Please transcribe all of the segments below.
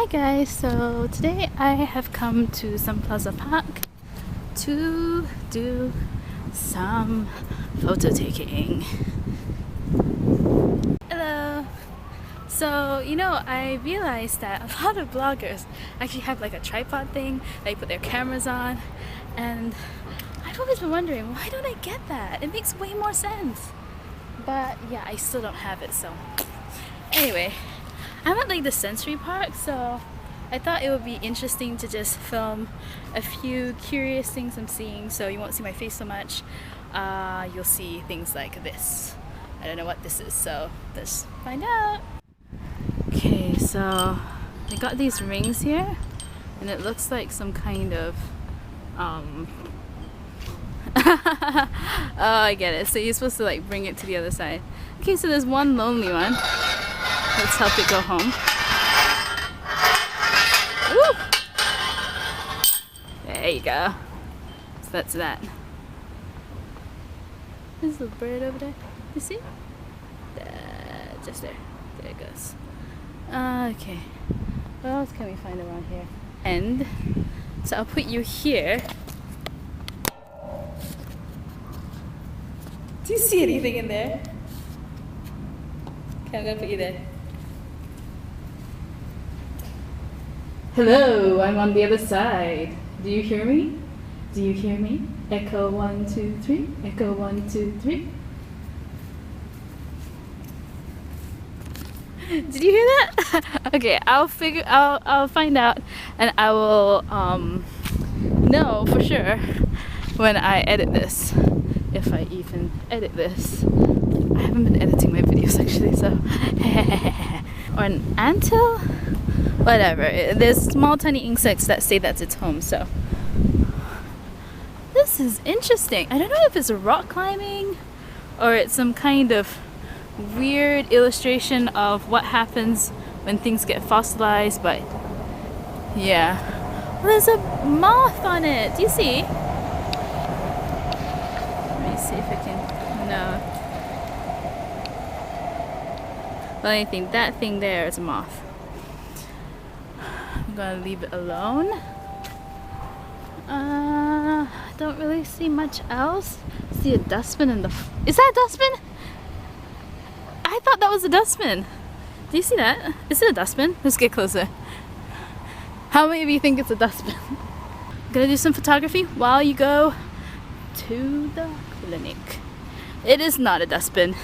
Hi guys, so today I have come to SunPlaza Park to do some photo taking. Hello! So, I realized that a lot of bloggers actually have like a tripod thing they put their cameras on, and I've always been wondering, why don't I get that? It makes way more sense. But yeah, I still don't have it, so anyway. I'm at like the sensory park, so I thought it would be interesting to just film a few curious things I'm seeing, so you won't see my face so much. You'll see things like this. I don't know what this is, so let's find out. Okay, so I got these rings here, and it looks like some kind of oh, I get it. So you're supposed to like bring it to the other side. Okay, so there's one lonely one. Let's help it go home. Woo! There you go. So that's that. There's a bird over there. You see? Just there. There it goes. Okay. What else can we find around here? And so I'll put you here. Do you see anything in there? Okay, I'm gonna put you there. Hello, I'm on the other side. Do you hear me? Do you hear me? Echo 1, 2, 3. Echo 1, 2, 3. Did you hear that? Okay, I'll find out, and I will know for sure when I edit this, if I even edit this. I haven't been editing my videos actually, so or an antil? Whatever. There's small tiny insects that say that's its home, so this is interesting. I don't know if it's rock climbing or it's some kind of weird illustration of what happens when things get fossilized, but yeah. Well, there's a moth on it. Do you see? Let me see if I can. No. Well, I think that thing there is a moth. I'm gonna leave it alone. Don't really see much else. See a dustbin in the. Is that a dustbin? I thought that was a dustbin. Do you see that? Is it a dustbin? Let's get closer. How many of you think it's a dustbin? I'm gonna do some photography while you go to the clinic. It is not a dustbin.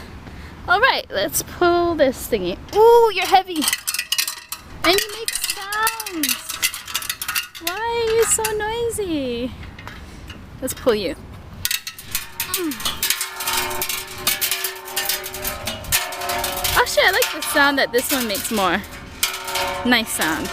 Alright, let's pull this thingy. Ooh, you're heavy! And you make sounds! Why are you so noisy? Let's pull you. Actually, I like the sound that this one makes more. Nice sound.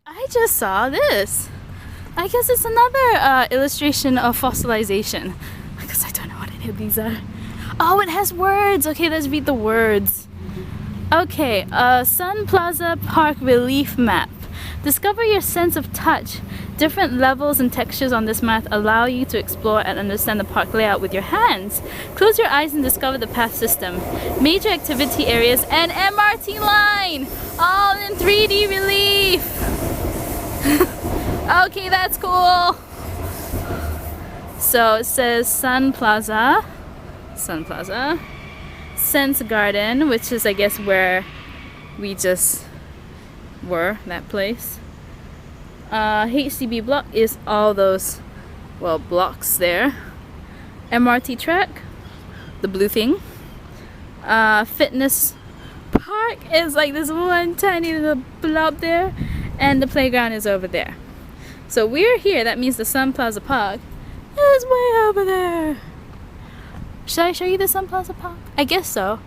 I just saw this. I guess it's another illustration of fossilization, because I don't know what any of these are. Oh, it has words. Okay, let's read the words. Okay, SunPlaza Park Relief Map. Discover your sense of touch. Different levels and textures on this map allow you to explore and understand the park layout with your hands. Close your eyes and discover the path system, major activity areas, and MRT line, all in 3D relief. Okay, that's cool. So it says SunPlaza, Sense Garden, which is I guess where we just were, that place. HCB block is all those, well, blocks there. MRT track, the blue thing. Fitness park is like this one tiny little blob there, and the playground is over there. So we're here, that means the SunPlaza Park is way over there. Should I show you the SunPlaza Park? I guess so.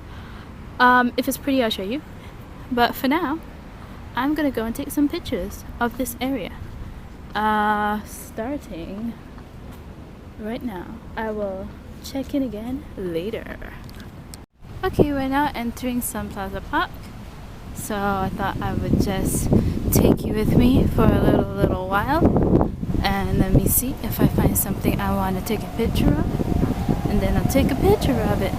If it's pretty, I'll show you. But for now, I'm gonna go and take some pictures of this area. Starting right now. I will check in again later. Okay, we're now entering SunPlaza Park. So I thought I would just take you with me for a little while, and let me see if I find something I want to take a picture of, and then I'll take a picture of it.